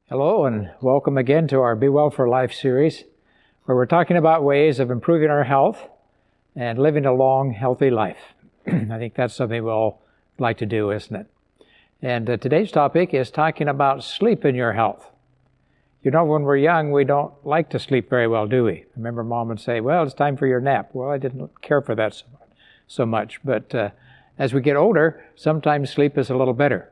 Hello and welcome again to our Be Well for Life series, where we're talking about ways of improving our health and living a long, healthy life. I think that's something we all like to do, isn't it? And today's topic is talking about sleep in your health. You know, when we're young, we don't like to sleep very well, do we? I remember Mom would say, well, it's time for your nap. Well, I didn't care for that so much, but as we get older, sometimes sleep is a little better.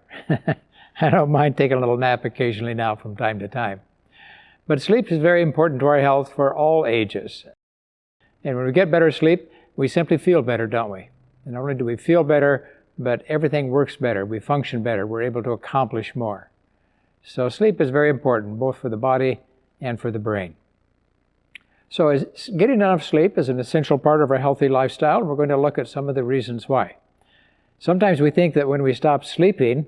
I don't mind taking a little nap occasionally now from time to time. But sleep is very important to our health for all ages. And when we get better sleep, we simply feel better, don't we? And not only do we feel better, but everything works better. We function better. We're able to accomplish more. So sleep is very important, both for the body and for the brain. So getting enough sleep is an essential part of our healthy lifestyle, and we're going to look at some of the reasons why. Sometimes we think that when we stop sleeping,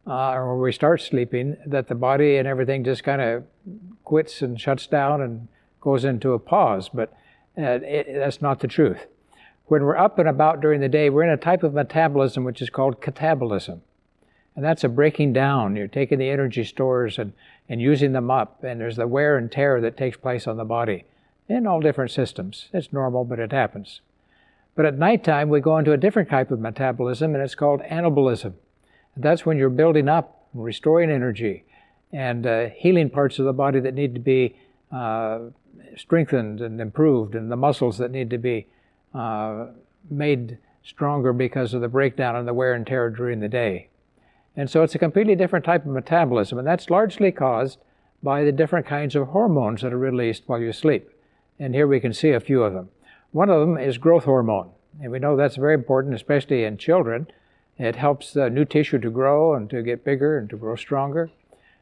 or when we start sleeping, that the body and everything just kind of quits and shuts down and goes into a pause, but that's not the truth. When we're up and about during the day, we're in a type of metabolism which is called catabolism. And that's a breaking down. You're taking the energy stores and using them up, and there's the wear and tear that takes place on the body in all different systems. It's normal, but it happens. But at nighttime, we go into a different type of metabolism, and it's called anabolism. That's when you're building up, restoring energy, and healing parts of the body that need to be strengthened and improved, and the muscles that need to be made stronger because of the breakdown and the wear and tear during the day. And so it's a completely different type of metabolism, and that's largely caused by the different kinds of hormones that are released while you sleep. And here we can see a few of them. One of them is growth hormone, and we know that's very important, especially in children. It helps new tissue to grow and to get bigger and to grow stronger.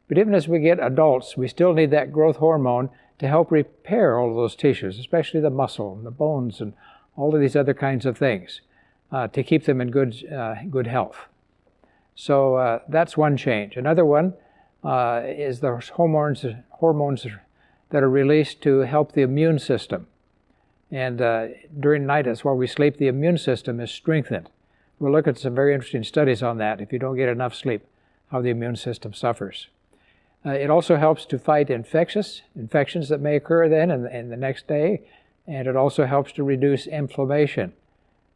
But even as we get adults, we still need that growth hormone to help repair all of those tissues, especially the muscle and the bones and all of these other kinds of things, to keep them in good health. So that's one change. Another one is the hormones that are released to help the immune system. And during night, as while we sleep, the immune system is strengthened. We'll look at some very interesting studies on that, if you don't get enough sleep, how the immune system suffers. It also helps to fight infections that may occur then and the next day, and it also helps to reduce inflammation.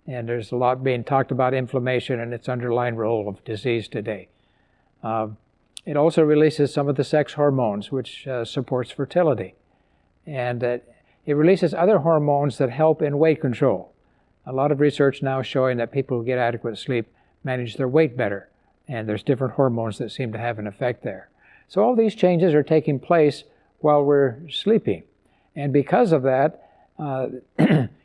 And there's a lot being talked about inflammation and its underlying role of disease today. It also releases some of the sex hormones, which supports fertility. And it releases other hormones that help in weight control. A lot of research now showing that people who get adequate sleep manage their weight better, and there's different hormones that seem to have an effect there. So all these changes are taking place while we're sleeping. And because of that,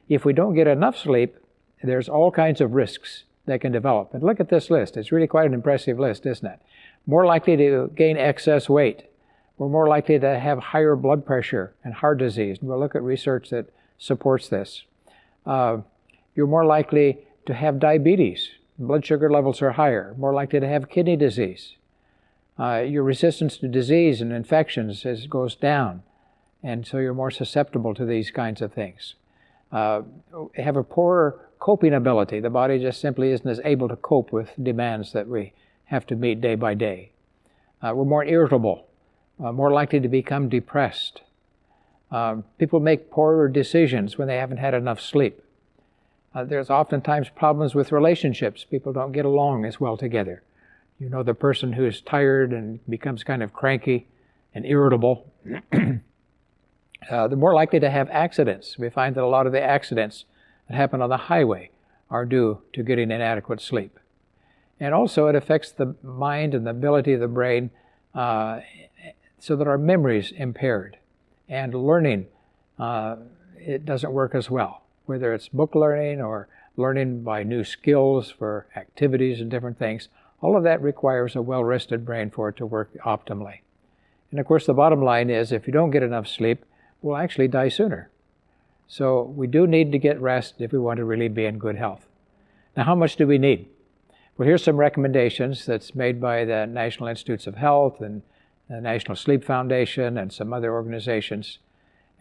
if we don't get enough sleep, there's all kinds of risks that can develop. And look at this list. It's really quite an impressive list, isn't it? More likely to gain excess weight. We're more likely to have higher blood pressure and heart disease. And we'll look at research that supports this. You're more likely to have diabetes. Blood sugar levels are higher. More likely to have kidney disease. Your resistance to disease and infections goes down. And so you're more susceptible to these kinds of things. Have a poorer coping ability. The body just simply isn't as able to cope with demands that we have to meet day by day. We're more irritable, more likely to become depressed. People make poorer decisions when they haven't had enough sleep. There's oftentimes problems with relationships. People don't get along as well together. You know, the person who's tired and becomes kind of cranky and irritable, they're more likely to have accidents. We find that a lot of the accidents that happen on the highway are due to getting inadequate sleep. And also it affects the mind and the ability of the brain so that our memory is impaired. And learning, it doesn't work as well. Whether it's book learning or learning by new skills for activities and different things, all of that requires a well-rested brain for it to work optimally. And of course, the bottom line is if you don't get enough sleep, we'll actually die sooner. So we do need to get rest if we want to really be in good health. Now, how much do we need? Well, here's some recommendations that's made by the National Institutes of Health and the National Sleep Foundation and some other organizations.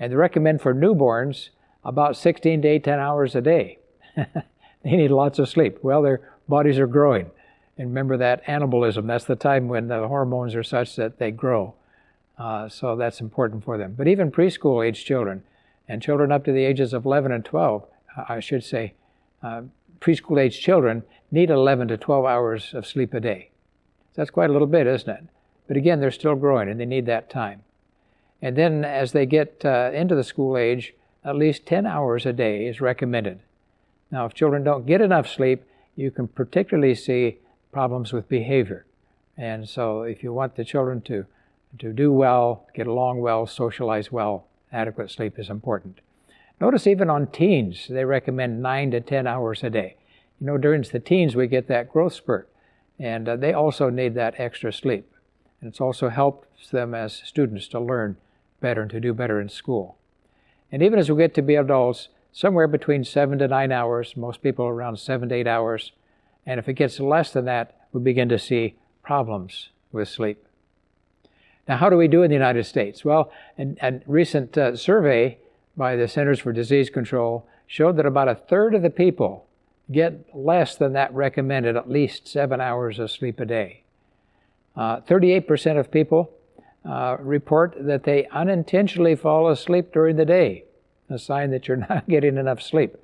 And they recommend for newborns about 16 to 18 hours a day. They need lots of sleep. Well, their bodies are growing. And remember that anabolism, that's the time when the hormones are such that they grow. So that's important for them. But even preschool age children and children up to the ages of 11 and 12, I should say, preschool age children need 11 to 12 hours of sleep a day. So that's quite a little bit, isn't it? But again, they're still growing and they need that time. And then as they get into the school age, at least 10 hours a day is recommended. Now, if children don't get enough sleep, you can particularly see problems with behavior. And so if you want the children to do well, get along well, socialize well, adequate sleep is important. Notice even on teens, they recommend 9 to 10 hours a day. You know, during the teens, we get that growth spurt, and they also need that extra sleep. And it also helps them as students to learn better and to do better in school. And even as we get to be adults, somewhere between 7 to 9 hours, most people around 7 to 8 hours. And if it gets less than that, we begin to see problems with sleep. Now, how do we do in the United States? Well, a recent survey by the Centers for Disease Control showed that about a third of the people get less than that recommended, at least 7 hours of sleep a day. 38% of people report that they unintentionally fall asleep during the day, a sign that you're not getting enough sleep.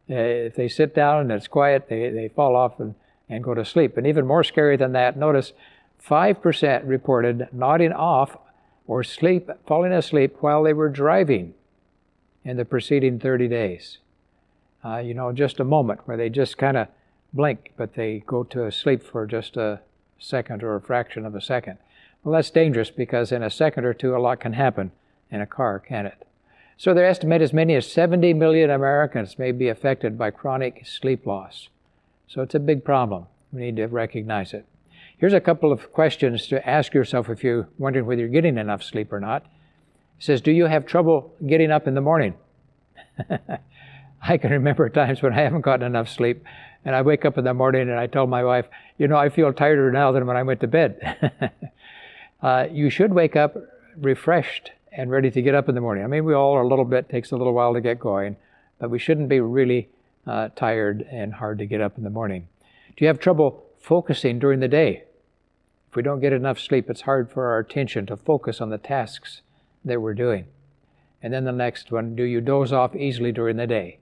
If they sit down and it's quiet, they fall off and go to sleep. And even more scary than that, notice 5% reported nodding off or falling asleep while they were driving in the preceding 30 days. You know, just a moment where they just kind of blink, but they go to sleep for just a second or a fraction of a second. Well, that's dangerous because in a second or two, a lot can happen in a car, can't it? So they estimate as many as 70 million Americans may be affected by chronic sleep loss. So it's a big problem. We need to recognize it. Here's a couple of questions to ask yourself if you're wondering whether you're getting enough sleep or not. It says, do you have trouble getting up in the morning? I can remember times when I haven't gotten enough sleep, and I wake up in the morning and I tell my wife, you know, I feel tighter now than when I went to bed. You should wake up refreshed and ready to get up in the morning. I mean, we all are a little bit, takes a little while to get going, but we shouldn't be really tired and hard to get up in the morning. Do you have trouble focusing during the day? If we don't get enough sleep, it's hard for our attention to focus on the tasks that we're doing. And then the next one, do you doze off easily during the day?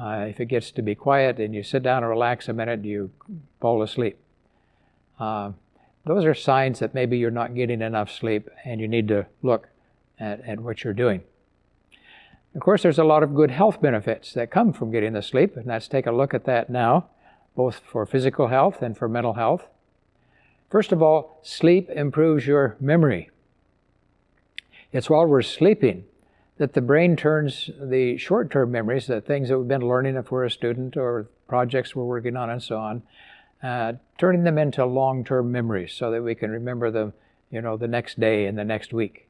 If it gets to be quiet and you sit down and relax a minute, you fall asleep. Those are signs that maybe you're not getting enough sleep and you need to look at what you're doing. Of course, there's a lot of good health benefits that come from getting the sleep, and let's take a look at that now, both for physical health and for mental health. First of all, sleep improves your memory. It's while we're sleeping that the brain turns the short-term memories, the things that we've been learning if we're a student or projects we're working on and so on, turning them into long-term memories so that we can remember them, you know, the next day and the next week.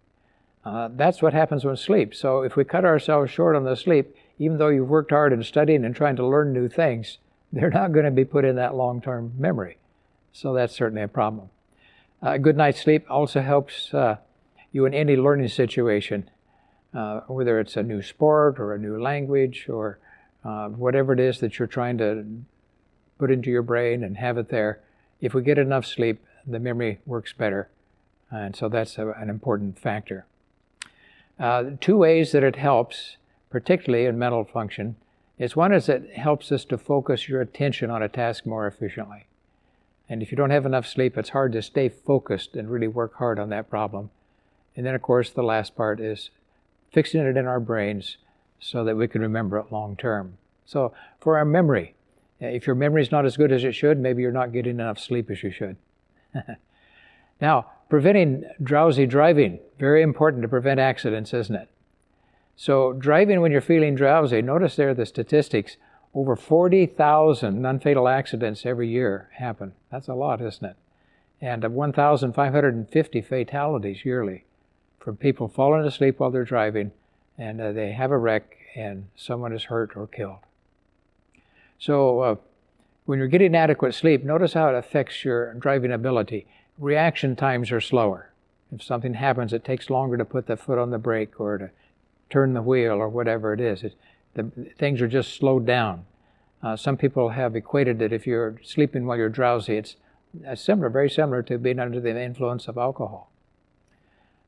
That's what happens with sleep. So if we cut ourselves short on the sleep, even though you've worked hard in studying and trying to learn new things, they're not going to be put in that long-term memory. So that's certainly a problem. A good night's sleep also helps you in any learning situation, whether it's a new sport or a new language or whatever it is that you're trying to put into your brain and have it there. If we get enough sleep, the memory works better. And so that's an important factor. Two ways that it helps, particularly in mental function, is one is it helps us to focus your attention on a task more efficiently. And if you don't have enough sleep, it's hard to stay focused and really work hard on that problem. And then, of course, the last part is fixing it in our brains so that we can remember it long term. So for our memory, if your memory is not as good as it should, maybe you're not getting enough sleep as you should. Now, preventing drowsy driving, very important to prevent accidents, isn't it? So driving when you're feeling drowsy, notice there the statistics, over 40,000 non-fatal accidents every year happen. That's a lot, isn't it? And 1,550 fatalities yearly from people falling asleep while they're driving and they have a wreck and someone is hurt or killed. So when you're getting adequate sleep, notice how it affects your driving ability. Reaction times are slower. If something happens, it takes longer to put the foot on the brake or to turn the wheel or whatever it is. Things are just slowed down. Some people have equated that if you're sleeping while you're drowsy, it's very similar to being under the influence of alcohol.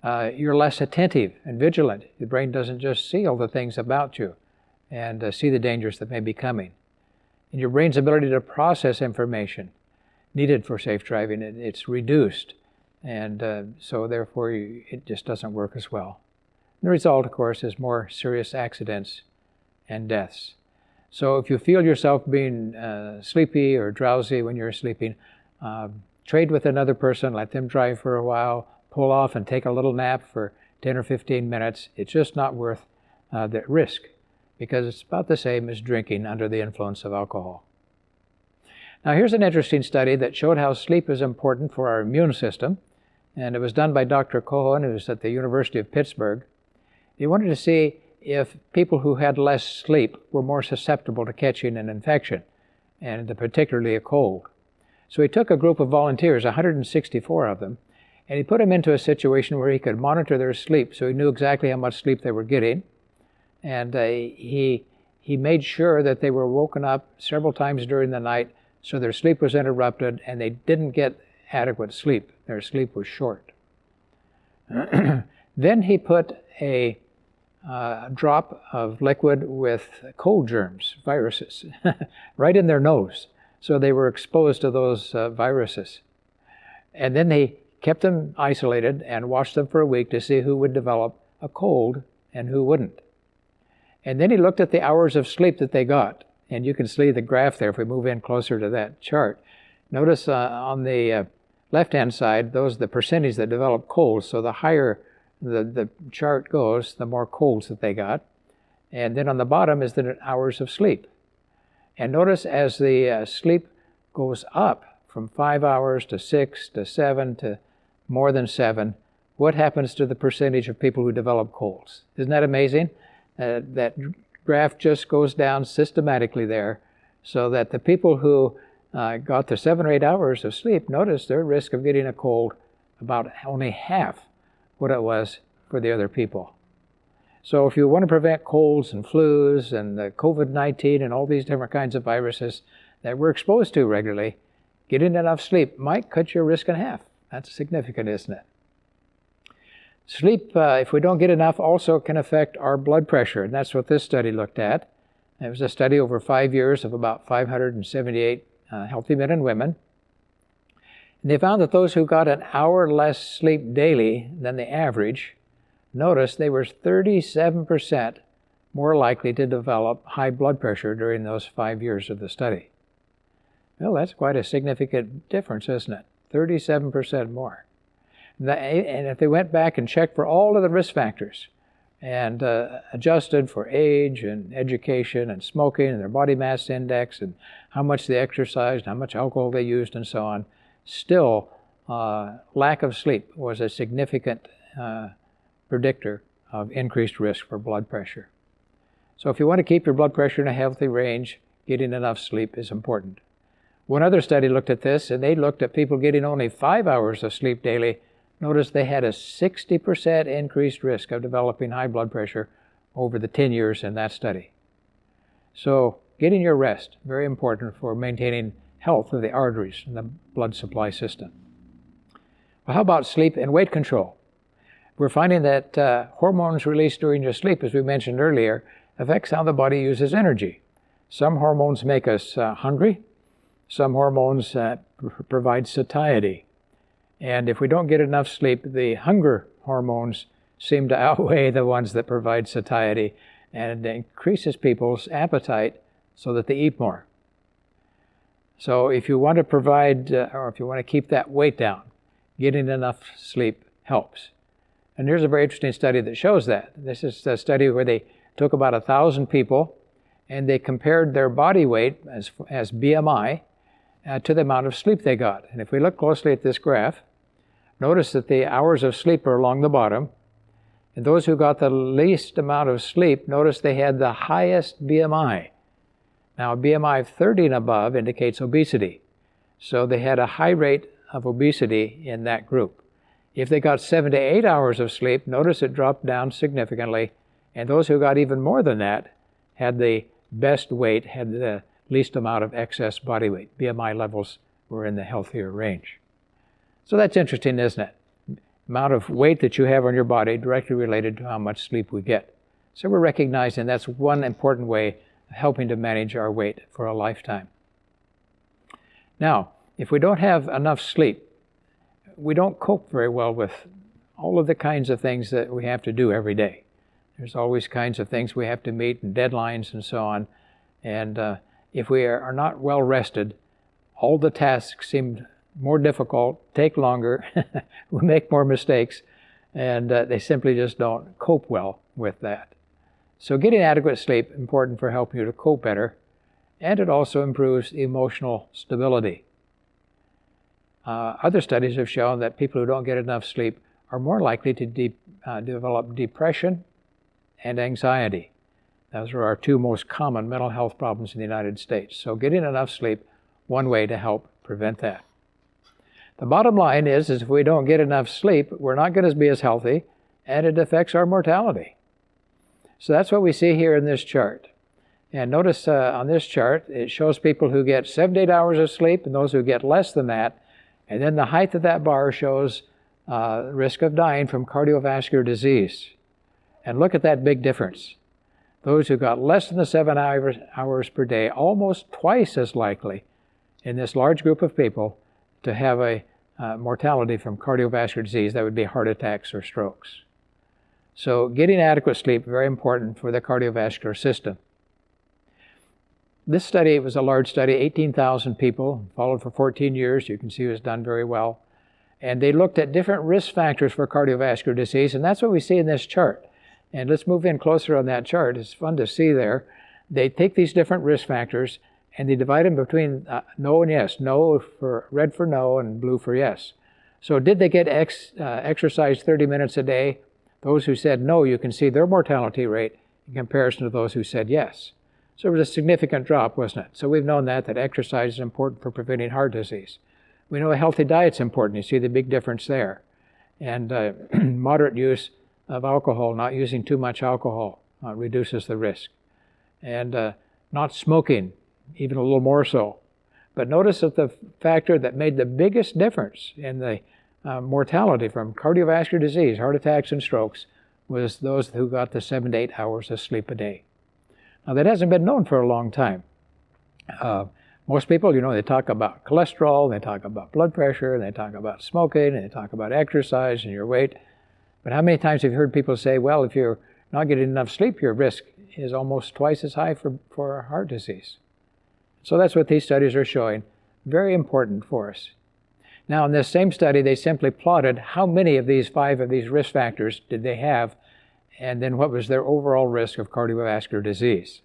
You're less attentive and vigilant. The brain doesn't just see all the things about you and see the dangers that may be coming. And your brain's ability to process information needed for safe driving, it's reduced. And so therefore it just doesn't work as well. And the result, of course, is more serious accidents and deaths. So if you feel yourself being sleepy or drowsy when you're sleeping, trade with another person, let them drive for a while, pull off and take a little nap for 10 or 15 minutes. It's just not worth the risk, because it's about the same as drinking under the influence of alcohol. Now here's an interesting study that showed how sleep is important for our immune system, and it was done by Dr. Cohen, who was at the University of Pittsburgh. He wanted to see if people who had less sleep were more susceptible to catching an infection, and particularly a cold. So he took a group of volunteers, 164 of them, and he put them into a situation where he could monitor their sleep, so he knew exactly how much sleep they were getting. And he made sure that they were woken up several times during the night, so their sleep was interrupted and they didn't get adequate sleep. Their sleep was short. Then he put a drop of liquid with cold germs, viruses, right in their nose. So they were exposed to those viruses. And then they kept them isolated and watched them for a week to see who would develop a cold and who wouldn't. And then he looked at the hours of sleep that they got. And you can see the graph there if we move in closer to that chart. Notice on the left-hand side, those are the percentage that develop colds. So the higher the chart goes, the more colds that they got. And then on the bottom is the hours of sleep. And notice as the sleep goes up from 5 hours to 6 to 7 to more than 7, what happens to the percentage of people who develop colds? Isn't that amazing? That graph just goes down systematically there, so that the people who got the 7 or 8 hours of sleep, notice their risk of getting a cold about only half what it was for the other people. So if you want to prevent colds and flus and the COVID-19 and all these different kinds of viruses that we're exposed to regularly, getting enough sleep might cut your risk in half. That's significant, isn't it? Sleep, if we don't get enough, also can affect our blood pressure, and that's what this study looked at. It was a study over 5 years of about 578 healthy men and women. And they found that those who got an hour less sleep daily than the average, notice they were 37% more likely to develop high blood pressure during those 5 years of the study. Well, that's quite a significant difference, isn't it? 37% more. And if they went back and checked for all of the risk factors and adjusted for age and education and smoking and their body mass index and how much they exercised, how much alcohol they used and so on, still lack of sleep was a significant predictor of increased risk for blood pressure. So if you want to keep your blood pressure in a healthy range, getting enough sleep is important. One other study looked at this, and they looked at people getting only 5 hours of sleep daily. Notice they had a 60% increased risk of developing high blood pressure over the 10 years in that study. So getting your rest, very important for maintaining health of the arteries and the blood supply system. Well, how about sleep and weight control? We're finding that hormones released during your sleep, as we mentioned earlier, affects how the body uses energy. Some hormones make us hungry. Some hormones provide satiety. And if we don't get enough sleep, the hunger hormones seem to outweigh the ones that provide satiety, and it increases people's appetite so that they eat more. So if you want to provide, or if you want to keep that weight down, getting enough sleep helps. And here's a very interesting study that shows that. This is a study where they took about 1,000 people and they compared their body weight as BMI to the amount of sleep they got. And if we look closely at this graph, notice that the hours of sleep are along the bottom. And those who got the least amount of sleep, notice they had the highest BMI. Now, a BMI of 30 and above indicates obesity. So they had a high rate of obesity in that group. If they got 7 to 8 hours of sleep, notice it dropped down significantly. And those who got even more than that had the best weight, had the least amount of excess body weight. BMI levels were in the healthier range. So that's interesting, isn't it? amount of weight that you have on your body directly related to how much sleep we get. So we're recognizing that's one important way of helping to manage our weight for a lifetime. Now, if we don't have enough sleep, we don't cope very well with all of the kinds of things that we have to do every day. There's always kinds of things we have to meet and deadlines and so on. And if we are not well rested, all the tasks seem more difficult, take longer, we make more mistakes, and they simply just don't cope well with that. So getting adequate sleep is important for helping you to cope better, and it also improves emotional stability. Other studies have shown that people who don't get enough sleep are more likely to develop depression and anxiety. Those are our two most common mental health problems in the United States. So getting enough sleep, one way to help prevent that. The bottom line is if we don't get enough sleep, we're not going to be as healthy, and it affects our mortality. So that's what we see here in this chart. And notice on this chart, it shows people who get 7 to 8 hours of sleep and those who get less than that. And then the height of that bar shows risk of dying from cardiovascular disease. And look at that big difference. Those who got less than the 7 hours per day, almost twice as likely in this large group of people to have a mortality from cardiovascular disease. That would be heart attacks or strokes. So getting adequate sleep, very important for the cardiovascular system. This study was a large study, 18,000 people, followed for 14 years. You can see it was done very well. And they looked at different risk factors for cardiovascular disease, and that's what we see in this chart. And let's move in closer on that chart. It's fun to see there. They take these different risk factors and they divide them between no and yes. No for red for no and blue for yes. So did they get exercise 30 minutes a day? Those who said no, you can see their mortality rate in comparison to those who said yes. So it was a significant drop, wasn't it? So we've known that exercise is important for preventing heart disease. We know a healthy diet's important. You see the big difference there. And moderate use of alcohol, not using too much alcohol, reduces the risk. And not smoking, even a little more so. But notice that the factor that made the biggest difference in the mortality from cardiovascular disease, heart attacks and strokes, was those who got the 7 to 8 hours of sleep a day. Now that hasn't been known for a long time. Most people, they talk about cholesterol, they talk about blood pressure, they talk about smoking, and they talk about exercise and your weight. But how many times have you heard people say, well, if you're not getting enough sleep, your risk is almost twice as high for heart disease. So that's what these studies are showing. Very important for us. Now, in this same study, they simply plotted how many of these 5 of these risk factors did they have, and then what was their overall risk of cardiovascular disease.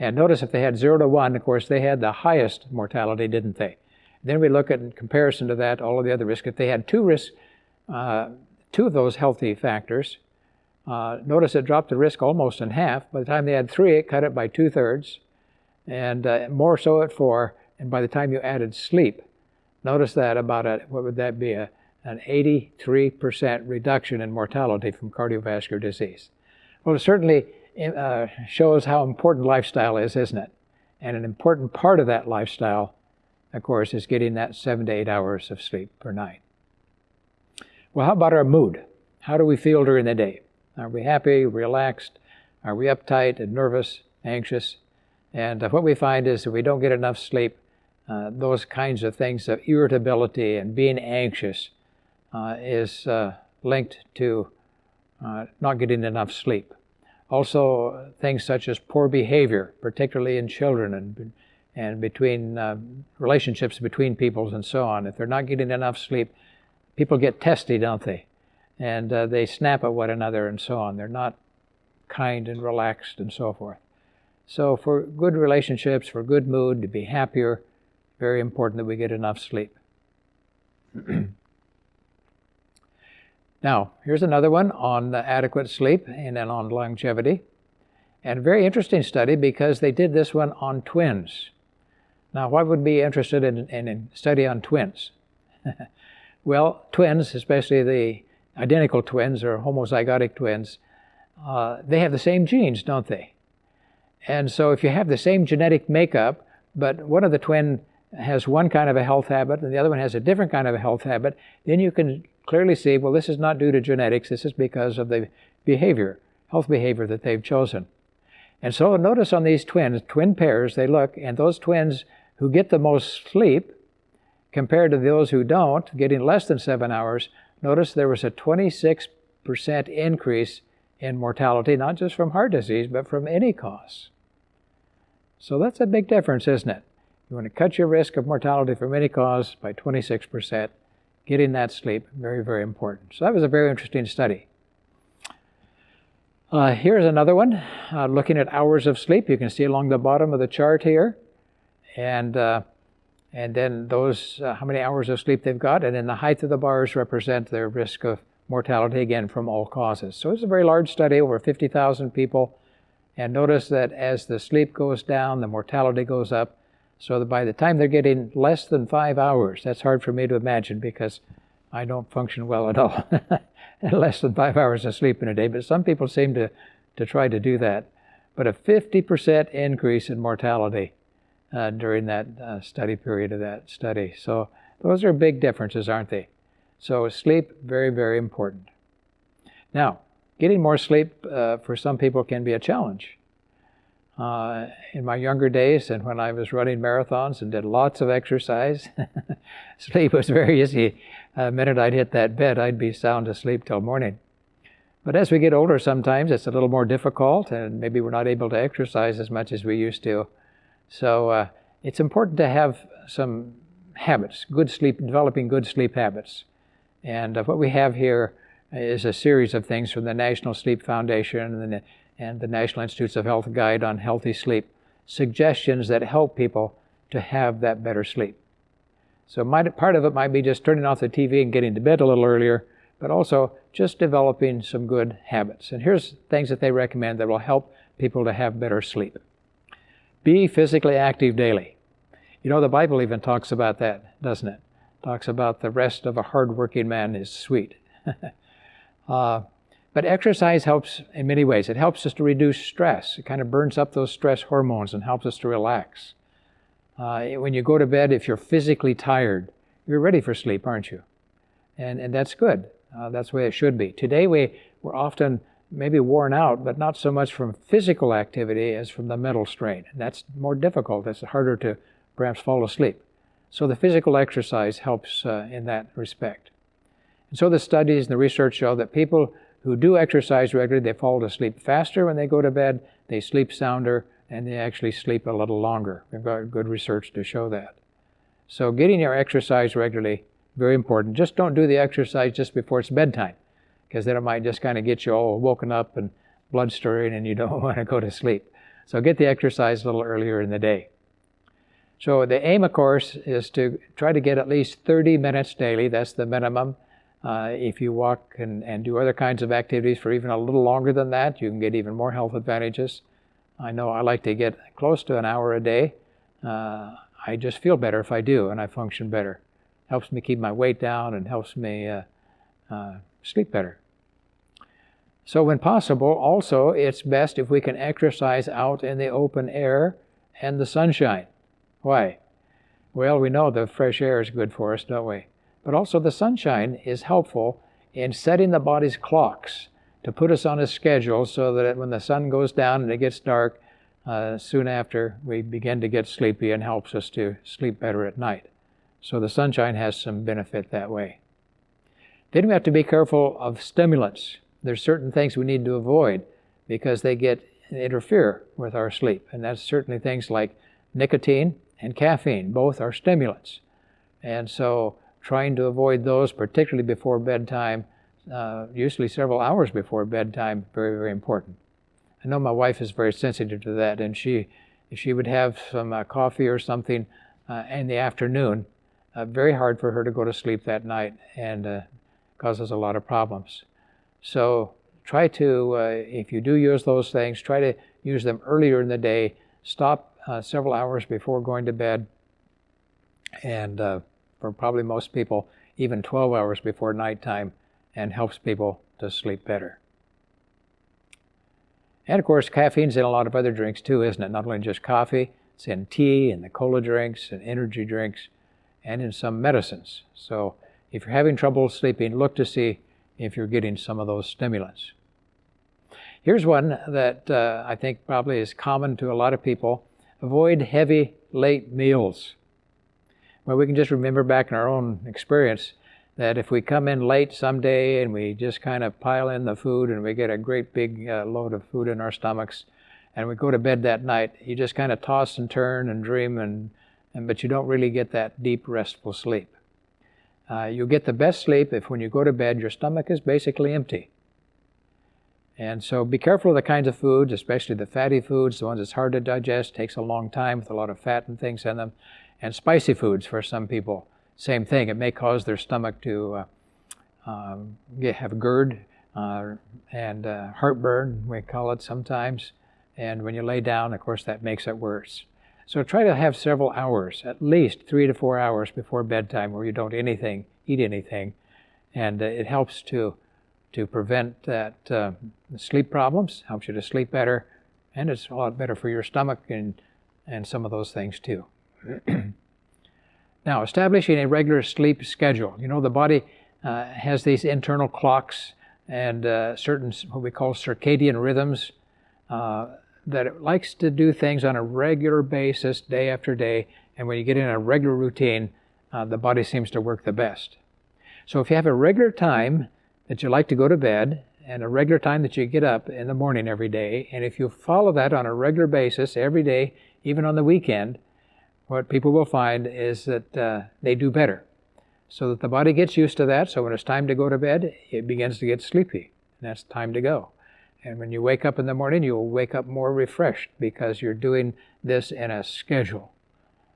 And notice if they had 0 to 1, of course, they had the highest mortality, didn't they? Then we look at, in comparison to that, all of the other risks. If they had 2 of those healthy factors, notice it dropped the risk almost in half. By the time they had 3, it cut it by 2/3, and more so at 4. And by the time you added sleep, notice that what would that be? An 83% reduction in mortality from cardiovascular disease. Well, it certainly shows how important lifestyle is, isn't it? And an important part of that lifestyle, of course, is getting that 7 to 8 hours of sleep per night. Well, how about our mood? How do we feel during the day? Are we happy, relaxed? Are we uptight and nervous, anxious? And what we find is if we don't get enough sleep, those kinds of things of irritability and being anxious is linked to not getting enough sleep. Also, things such as poor behavior, particularly in children and between relationships between peoples and so on. If they're not getting enough sleep, people get testy, don't they? And they snap at one another and so on. They're not kind and relaxed and so forth. So for good relationships, for good mood, to be happier, very important that we get enough sleep. Now, here's another one on adequate sleep and then on longevity. And a very interesting study because they did this one on twins. Now, why would we be interested in a study on twins? Well, twins, especially the identical twins or homozygotic twins, they have the same genes, don't they? And so if you have the same genetic makeup, but one of the twin has one kind of a health habit and the other one has a different kind of a health habit, then you can clearly see, well, this is not due to genetics, this is because of the behavior, health behavior that they've chosen. And so notice on these twins, twin pairs, they look, and those twins who get the most sleep compared to those who don't, getting less than 7 hours, notice there was a 26% increase in mortality, not just from heart disease, but from any cause. So that's a big difference, isn't it? You want to cut your risk of mortality from any cause by 26%. Getting that sleep, very, very important. So that was a very interesting study. Here's another one, looking at hours of sleep. You can see along the bottom of the chart here, and then those, how many hours of sleep they've got, and then the height of the bars represent their risk of mortality, again, from all causes. So it's a very large study, over 50,000 people, and notice that as the sleep goes down, the mortality goes up, so that by the time they're getting less than 5 hours, that's hard for me to imagine because I don't function well at all. Less than 5 hours of sleep in a day, but some people seem to try to do that. But a 50% increase in mortality during that study period of that study. So those are big differences, aren't they? So sleep, very, very important. Now, getting more sleep for some people can be a challenge. In my younger days and when I was running marathons and did lots of exercise, sleep was very easy. The minute I'd hit that bed, I'd be sound asleep till morning. But as we get older, sometimes it's a little more difficult, and maybe we're not able to exercise as much as we used to. So it's important to have some habits, good sleep, developing good sleep habits. And what we have here is a series of things from the National Sleep Foundation and the National Institutes of Health Guide on Healthy Sleep, suggestions that help people to have that better sleep. So part of it might be just turning off the TV and getting to bed a little earlier, but also just developing some good habits. And here's things that they recommend that will help people to have better sleep. Be physically active daily. You know, the Bible even talks about that, doesn't it? Talks about the rest of a hard-working man is sweet. But exercise helps in many ways. It helps us to reduce stress. It kind of burns up those stress hormones and helps us to relax. When you go to bed, if you're physically tired, you're ready for sleep, aren't you? And that's good. That's the way it should be. Today we're often maybe worn out, but not so much from physical activity as from the mental strain. And that's more difficult. It's harder to perhaps fall asleep. So the physical exercise helps in that respect. And so the studies and the research show that people who do exercise regularly, they fall asleep faster when they go to bed, they sleep sounder, and they actually sleep a little longer. We've got good research to show that. So getting your exercise regularly, very important. Just don't do the exercise just before it's bedtime, because then it might just kind of get you all woken up and blood stirring and you don't want to go to sleep. So get the exercise a little earlier in the day. So the aim, of course, is to try to get at least 30 minutes daily. That's the minimum. If you walk and do other kinds of activities for even a little longer than that, you can get even more health advantages. I know I like to get close to an hour a day. I just feel better if I do, and I function better. Helps me keep my weight down and helps me sleep better. So when possible, also, it's best if we can exercise out in the open air and the sunshine. Why? Well, we know the fresh air is good for us, don't we? But also the sunshine is helpful in setting the body's clocks to put us on a schedule so that when the sun goes down and it gets dark, soon after we begin to get sleepy and helps us to sleep better at night. So the sunshine has some benefit that way. Then we have to be careful of stimulants. There's certain things we need to avoid because they interfere with our sleep. And that's certainly things like nicotine and caffeine. Both are stimulants. And so trying to avoid those, particularly before bedtime, usually several hours before bedtime, very, very important. I know my wife is very sensitive to that, and if she would have some coffee or something in the afternoon, very hard for her to go to sleep that night, and causes a lot of problems. So try to, if you do use those things, try to use them earlier in the day. Stop several hours before going to bed, and for probably most people, even 12 hours before nighttime, and helps people to sleep better. And of course, caffeine's in a lot of other drinks too, isn't it? Not only just coffee, it's in tea and the cola drinks and energy drinks and in some medicines. So If you're having trouble sleeping, look to see if you're getting some of those stimulants. Here's one that I think probably is common to a lot of people. Avoid heavy, late meals. Well, we can just remember back in our own experience that if we come in late someday and we just kind of pile in the food and we get a great big load of food in our stomachs and we go to bed that night, you just kind of toss and turn and dream, but you don't really get that deep, restful sleep. You'll get the best sleep if when you go to bed, your stomach is basically empty. And so be careful of the kinds of foods, especially the fatty foods, the ones that's hard to digest, takes a long time with a lot of fat and things in them. And spicy foods for some people, same thing. It may cause their stomach to have GERD and heartburn, we call it sometimes. And when you lay down, of course, that makes it worse. So try to have several hours, at least 3 to 4 hours before bedtime where you don't eat anything. And it helps to prevent that sleep problems, helps you to sleep better, and it's a lot better for your stomach and some of those things too. Now, establishing a regular sleep schedule. You know, the body has these internal clocks and certain what we call circadian rhythms that it likes to do things on a regular basis, day after day, and when you get in a regular routine, the body seems to work the best. So if you have a regular time that you like to go to bed and a regular time that you get up in the morning every day, and if you follow that on a regular basis every day, even on the weekend, what people will find is that they do better. So that the body gets used to that, so when it's time to go to bed, it begins to get sleepy, and that's time to go. And when you wake up in the morning, you'll wake up more refreshed because you're doing this in a schedule.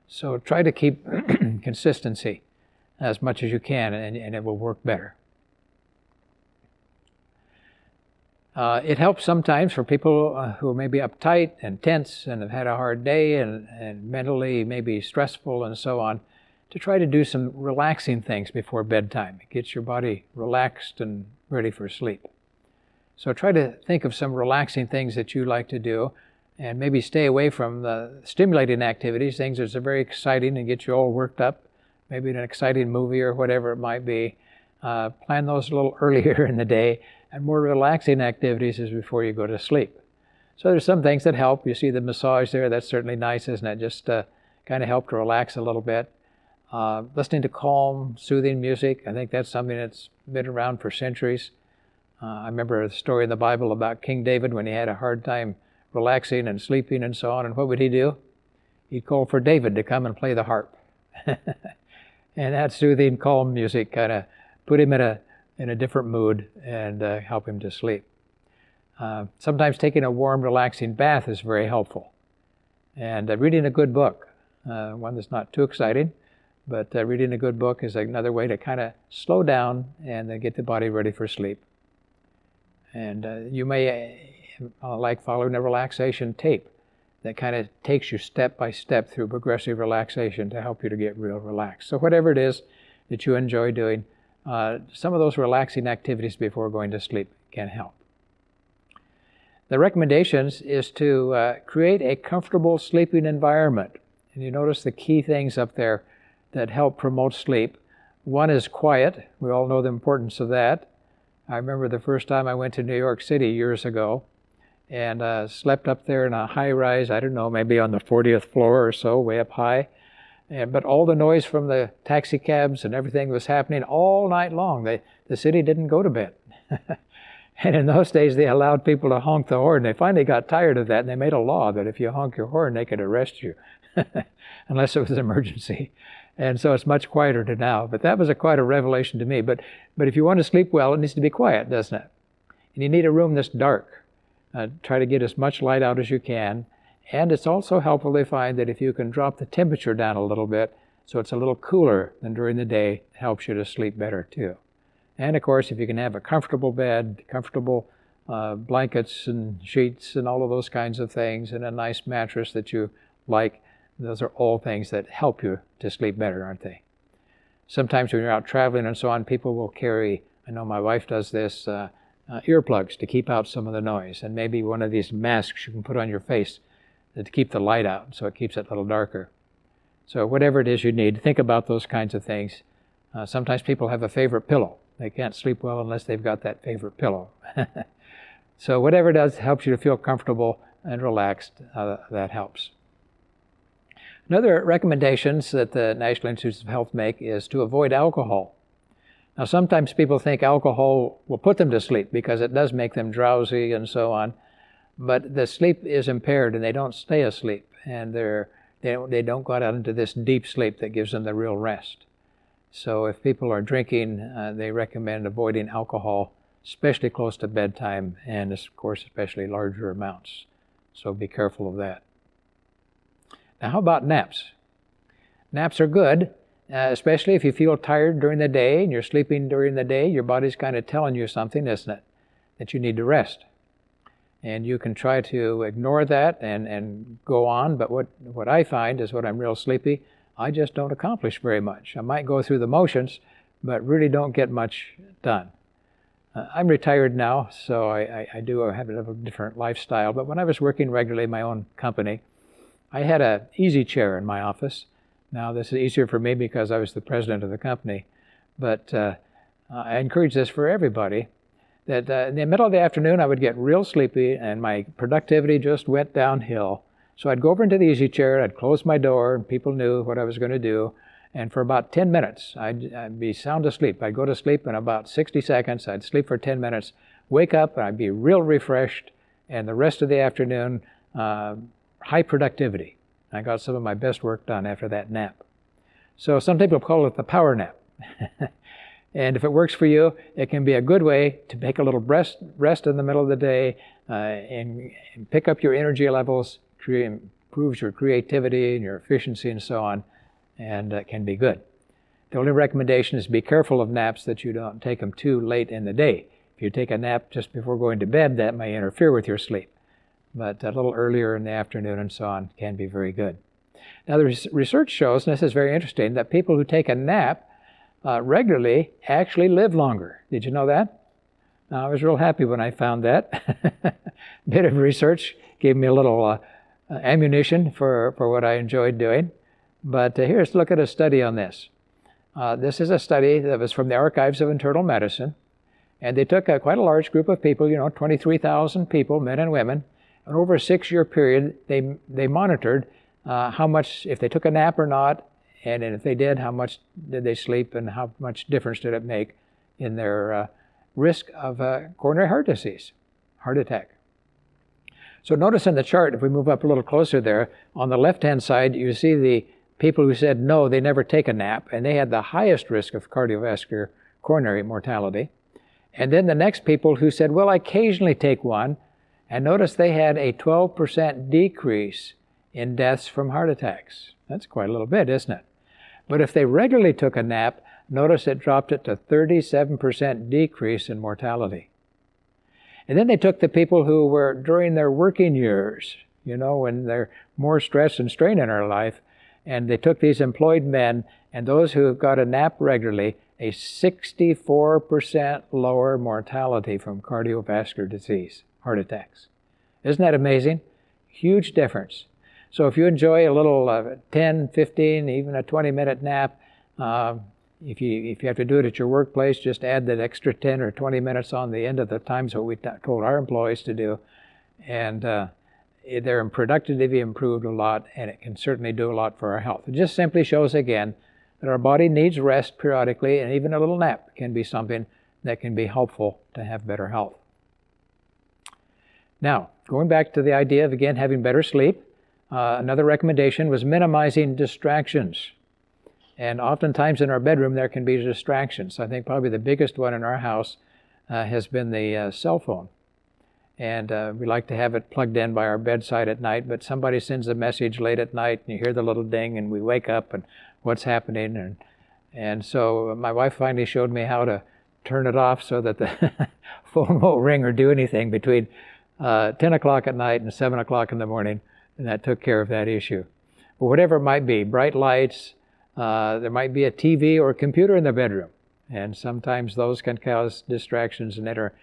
So try to keep consistency as much as you can, and it will work better. It helps sometimes for people who may be uptight and tense and have had a hard day and mentally maybe stressful and so on, to try to do some relaxing things before bedtime. It gets your body relaxed and ready for sleep. So try to think of some relaxing things that you like to do and maybe stay away from the stimulating activities, things that are very exciting and get you all worked up, maybe an exciting movie or whatever it might be. Plan those a little earlier in the day, and more relaxing activities is before you go to sleep. So there's some things that help. You see the massage there, that's certainly nice, isn't it? Just kind of help to relax a little bit. Listening to calm, soothing music, I think that's something that's been around for centuries. I remember a story in the Bible about King David when he had a hard time relaxing and sleeping and so on, and what would he do? He'd call for David to come and play the harp. And that soothing, calm music kind of put him in a different mood and help him to sleep. Sometimes taking a warm, relaxing bath is very helpful. And reading a good book, one that's not too exciting, but reading a good book is another way to kind of slow down and then get the body ready for sleep. And you may like following a relaxation tape that kind of takes you step by step through progressive relaxation to help you to get real relaxed. So whatever it is that you enjoy doing, some of those relaxing activities before going to sleep can help. The recommendations is to create a comfortable sleeping environment. And you notice the key things up there that help promote sleep. One is quiet. We all know the importance of that. I remember the first time I went to New York City years ago and slept up there in a high-rise, I don't know, maybe on the 40th floor or so, way up high. But all the noise from the taxi cabs and everything was happening all night long. The city didn't go to bed. And in those days, they allowed people to honk the horn. They finally got tired of that, and they made a law that if you honk your horn, they could arrest you, unless it was an emergency. And so it's much quieter to now. But that was quite a revelation to me. But if you want to sleep well, it needs to be quiet, doesn't it? And you need a room that's dark. Try to get as much light out as you can. And it's also helpful to find that if you can drop the temperature down a little bit, so it's a little cooler than during the day, it helps you to sleep better too. And of course, if you can have a comfortable bed, comfortable blankets and sheets and all of those kinds of things, and a nice mattress that you like, those are all things that help you to sleep better, aren't they? Sometimes when you're out traveling and so on, people will carry, I know my wife does this, earplugs to keep out some of the noise, and maybe one of these masks you can put on your face to keep the light out, so it keeps it a little darker. So whatever it is you need, think about those kinds of things. Sometimes people have a favorite pillow. They can't sleep well unless they've got that favorite pillow. So whatever it does helps you to feel comfortable and relaxed, that helps. Another recommendations that the National Institutes of Health make is to avoid alcohol. Now sometimes people think alcohol will put them to sleep because it does make them drowsy and so on, but the sleep is impaired and they don't stay asleep, and they don't go out into this deep sleep that gives them the real rest. So if people are drinking, they recommend avoiding alcohol, especially close to bedtime, and of course especially larger amounts. So be careful of that. Now how about naps? Naps are good, especially if you feel tired during the day and you're sleeping during the day. Your body's kind of telling you something, isn't it? That you need to rest. And you can try to ignore that and go on, but what I find is when I'm real sleepy, I just don't accomplish very much. I might go through the motions, but really don't get much done. I'm retired now, so I do have a little different lifestyle, but when I was working regularly in my own company, I had an easy chair in my office. Now this is easier for me because I was the president of the company, but I encourage this for everybody, that in the middle of the afternoon I would get real sleepy and my productivity just went downhill. So I'd go over into the easy chair, I'd close my door, and people knew what I was going to do, and for about 10 minutes I'd be sound asleep. I'd go to sleep in about 60 seconds, I'd sleep for 10 minutes, wake up, and I'd be real refreshed, and the rest of the afternoon, high productivity. I got some of my best work done after that nap. So some people call it the power nap. And if it works for you, it can be a good way to take a little rest in the middle of the day and pick up your energy levels, improves your creativity and your efficiency and so on, and it can be good. The only recommendation is be careful of naps, that you don't take them too late in the day. If you take a nap just before going to bed, that may interfere with your sleep. But a little earlier in the afternoon and so on can be very good. Now the research shows, and this is very interesting, that people who take a nap regularly actually live longer. Did you know that? I was real happy when I found that. Bit of research gave me a little ammunition for what I enjoyed doing. But here's a look at a study on this. This is a study that was from the Archives of Internal Medicine. And they took quite a large group of people, 23,000 people, men and women. And over a 6-year period, they monitored how much, if they took a nap or not, and if they did, how much did they sleep, and how much difference did it make in their risk of coronary heart disease, heart attack. So notice in the chart, if we move up a little closer there, on the left-hand side, you see the people who said no, they never take a nap, and they had the highest risk of cardiovascular coronary mortality. And then the next people who said, well, I occasionally take one, and notice they had a 12% decrease in deaths from heart attacks. That's quite a little bit, isn't it? But if they regularly took a nap, notice it dropped it to 37% decrease in mortality. And then they took the people who were during their working years, when they're more stress and strain in our life, and they took these employed men, and those who got a nap regularly, a 64% lower mortality from cardiovascular disease, heart attacks. Isn't that amazing? Huge difference. So if you enjoy a little 10, 15, even a 20-minute nap, if you have to do it at your workplace, just add that extra 10 or 20 minutes on the end of the times what we told our employees to do. And their productivity improved a lot, and it can certainly do a lot for our health. It just simply shows again that our body needs rest periodically, and even a little nap can be something that can be helpful to have better health. Now, going back to the idea of, again, having better sleep, another recommendation was minimizing distractions. And oftentimes in our bedroom there can be distractions. I think probably the biggest one in our house has been the cell phone. And we like to have it plugged in by our bedside at night, but somebody sends a message late at night and you hear the little ding and we wake up and what's happening. And so my wife finally showed me how to turn it off so that the phone won't ring or do anything between 10 o'clock at night and 7 o'clock in the morning, and that took care of that issue. But whatever it might be, bright lights, there might be a TV or a computer in the bedroom, and sometimes those can cause distractions, and that are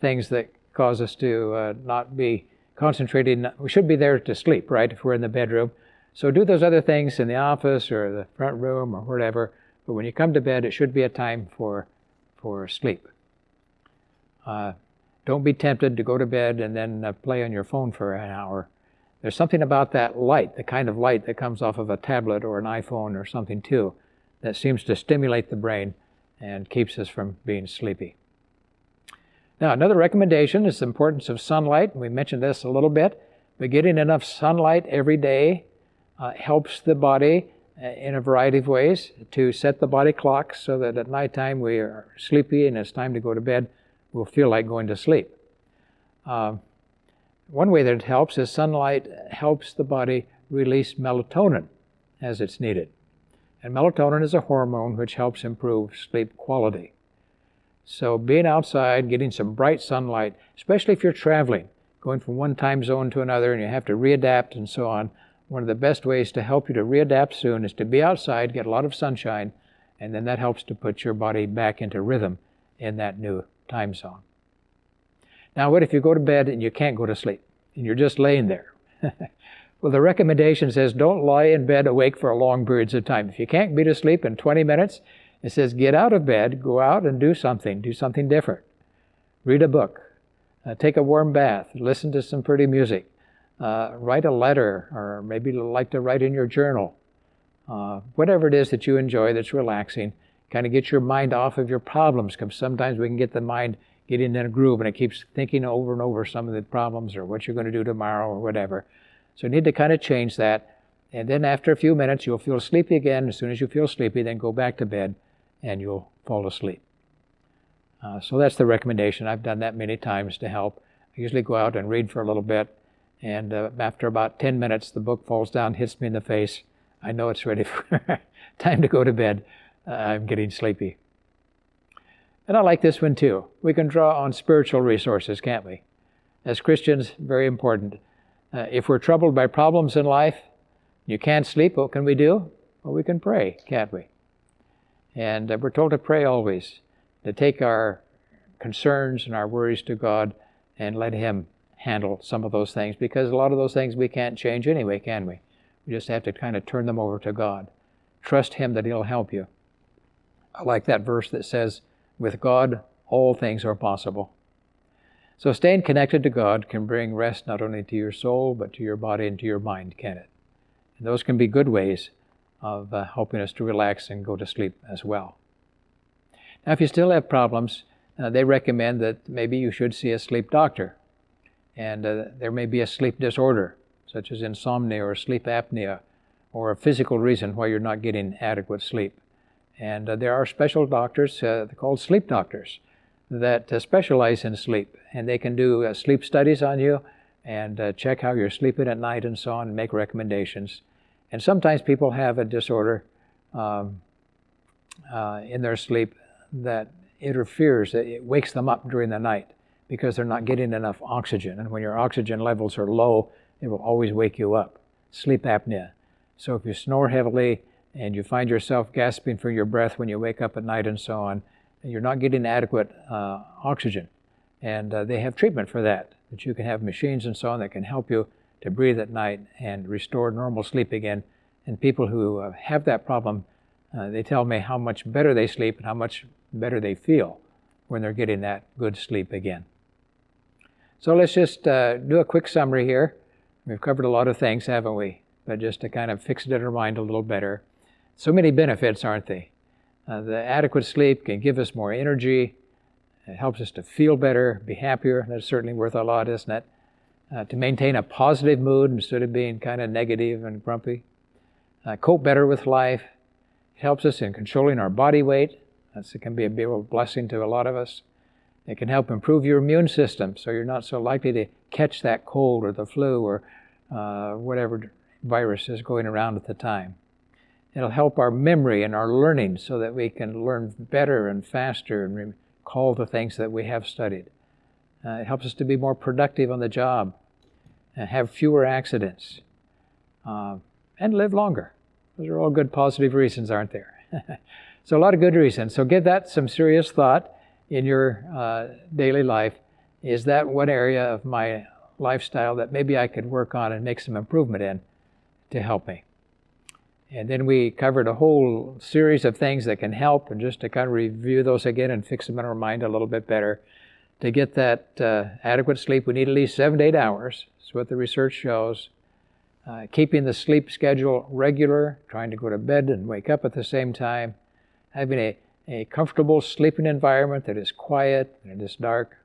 things that cause us to not be concentrated. We should be there to sleep, right, if we're in the bedroom. So do those other things in the office or the front room or whatever, But when you come to bed, it should be a time for sleep. Don't be tempted to go to bed and then play on your phone for an hour. There's something about that light, the kind of light that comes off of a tablet or an iPhone or something too, that seems to stimulate the brain and keeps us from being sleepy. Now, another recommendation is the importance of sunlight. We mentioned this a little bit, but getting enough sunlight every day helps the body in a variety of ways to set the body clock so that at nighttime we are sleepy and it's time to go to bed, we'll feel like going to sleep. One way that it helps is sunlight helps the body release melatonin as it's needed. And melatonin is a hormone which helps improve sleep quality. So being outside, getting some bright sunlight, especially if you're traveling, going from one time zone to another and you have to readapt and so on, one of the best ways to help you to readapt soon is to be outside, get a lot of sunshine, and then that helps to put your body back into rhythm in that new time zone. Now, what if you go to bed and you can't go to sleep and you're just laying there? Well, the recommendation says don't lie in bed awake for long periods of time. If you can't be to sleep in 20 minutes, it says get out of bed, go out and do something different. Read a book, take a warm bath, listen to some pretty music, write a letter, or maybe like to write in your journal. Whatever it is that you enjoy that's relaxing, kind of get your mind off of your problems, because sometimes we can get the mind getting in a groove and it keeps thinking over and over some of the problems or what you're going to do tomorrow or whatever. So you need to kind of change that. And then after a few minutes, you'll feel sleepy again. As soon as you feel sleepy, then go back to bed and you'll fall asleep. So that's the recommendation. I've done that many times to help. I usually go out and read for a little bit. And after about 10 minutes, the book falls down, hits me in the face. I know it's ready for time to go to bed. I'm getting sleepy. And I like this one too. We can draw on spiritual resources, can't we? As Christians, very important. If we're troubled by problems in life, you can't sleep, what can we do? Well, we can pray, can't we? And we're told to pray always, to take our concerns and our worries to God and let Him handle some of those things, because a lot of those things we can't change anyway, can we? We just have to kind of turn them over to God. Trust Him that He'll help you. I like that verse that says, with God, all things are possible. So staying connected to God can bring rest not only to your soul, but to your body and to your mind, can it? And those can be good ways of helping us to relax and go to sleep as well. Now, if you still have problems, they recommend that maybe you should see a sleep doctor. And there may be a sleep disorder, such as insomnia or sleep apnea, or a physical reason why you're not getting adequate sleep. And there are special doctors, they're called sleep doctors, that specialize in sleep. And they can do sleep studies on you and check how you're sleeping at night and so on, and make recommendations. And sometimes people have a disorder in their sleep that interferes, it wakes them up during the night because they're not getting enough oxygen. And when your oxygen levels are low, it will always wake you up. Sleep apnea. So if you snore heavily and you find yourself gasping for your breath when you wake up at night and so on, you're not getting adequate oxygen. And they have treatment for that you can have machines and so on that can help you to breathe at night and restore normal sleep again. And people who have that problem, they tell me how much better they sleep and how much better they feel when they're getting that good sleep again. So let's just do a quick summary here. We've covered a lot of things, haven't we? But just to kind of fix it in our mind a little better. So many benefits, aren't they? The adequate sleep can give us more energy. It helps us to feel better, be happier. That's certainly worth a lot, isn't it? To maintain a positive mood instead of being kind of negative and grumpy. Cope better with life. It helps us in controlling our body weight. It can be a real blessing to a lot of us. It can help improve your immune system so you're not so likely to catch that cold or the flu or whatever virus is going around at the time. It'll help our memory and our learning so that we can learn better and faster and recall the things that we have studied. It helps us to be more productive on the job and have fewer accidents and live longer. Those are all good positive reasons, aren't there? So a lot of good reasons. So give that some serious thought in your daily life. Is that one area of my lifestyle that maybe I could work on and make some improvement in to help me? And then we covered a whole series of things that can help, and just to kind of review those again and fix them in our mind a little bit better. To get that adequate sleep, we need at least 7 to 8 hours. That's what the research shows. Keeping the sleep schedule regular, trying to go to bed and wake up at the same time. Having a comfortable sleeping environment that is quiet and it is dark.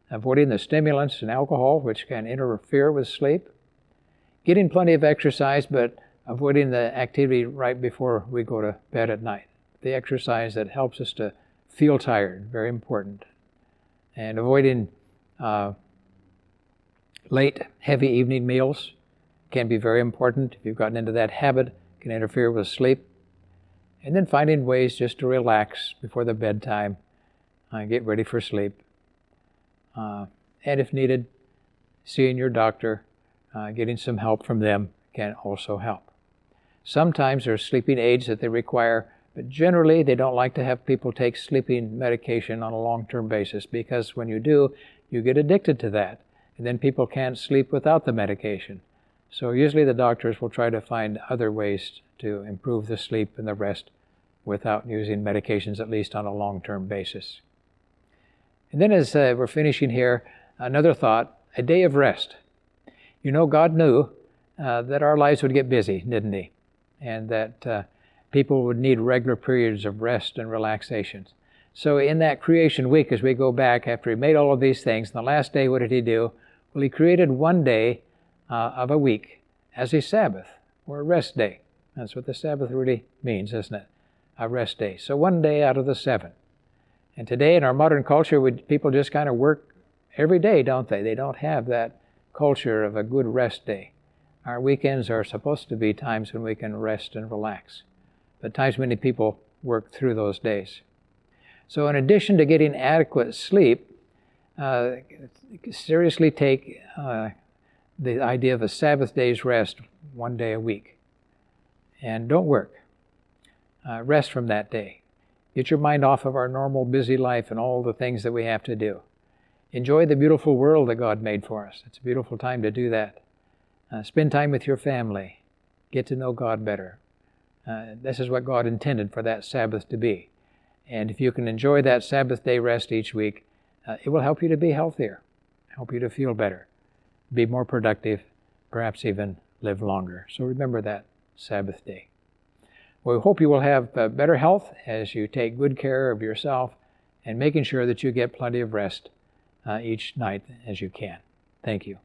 Avoiding the stimulants and alcohol, which can interfere with sleep. Getting plenty of exercise, but avoiding the activity right before we go to bed at night. The exercise that helps us to feel tired, very important. And avoiding late, heavy evening meals can be very important. If you've gotten into that habit, it can interfere with sleep. And then finding ways just to relax before the bedtime, get ready for sleep. And if needed, seeing your doctor, getting some help from them can also help. Sometimes there's sleeping aids that they require, but generally they don't like to have people take sleeping medication on a long-term basis, because when you do, you get addicted to that, and then people can't sleep without the medication. So usually the doctors will try to find other ways to improve the sleep and the rest without using medications, at least on a long-term basis. And then as we're finishing here, another thought, a day of rest. You know, God knew that our lives would get busy, didn't He? And that people would need regular periods of rest and relaxation. So in that creation week, as we go back after He made all of these things, the last day, what did He do? Well, He created one day of a week as a Sabbath, or a rest day. That's what the Sabbath really means, isn't it? A rest day. So one day out of the 7. And today in our modern culture, people just kind of work every day, don't they? They don't have that culture of a good rest day. Our weekends are supposed to be times when we can rest and relax. But times many people work through those days. So in addition to getting adequate sleep, seriously take the idea of a Sabbath day's rest one day a week. And don't work. Rest from that day. Get your mind off of our normal busy life and all the things that we have to do. Enjoy the beautiful world that God made for us. It's a beautiful time to do that. Spend time with your family. Get to know God better. This is what God intended for that Sabbath to be. And if you can enjoy that Sabbath day rest each week, it will help you to be healthier, help you to feel better, be more productive, perhaps even live longer. So remember that Sabbath day. We hope you will have better health as you take good care of yourself and making sure that you get plenty of rest each night as you can. Thank you.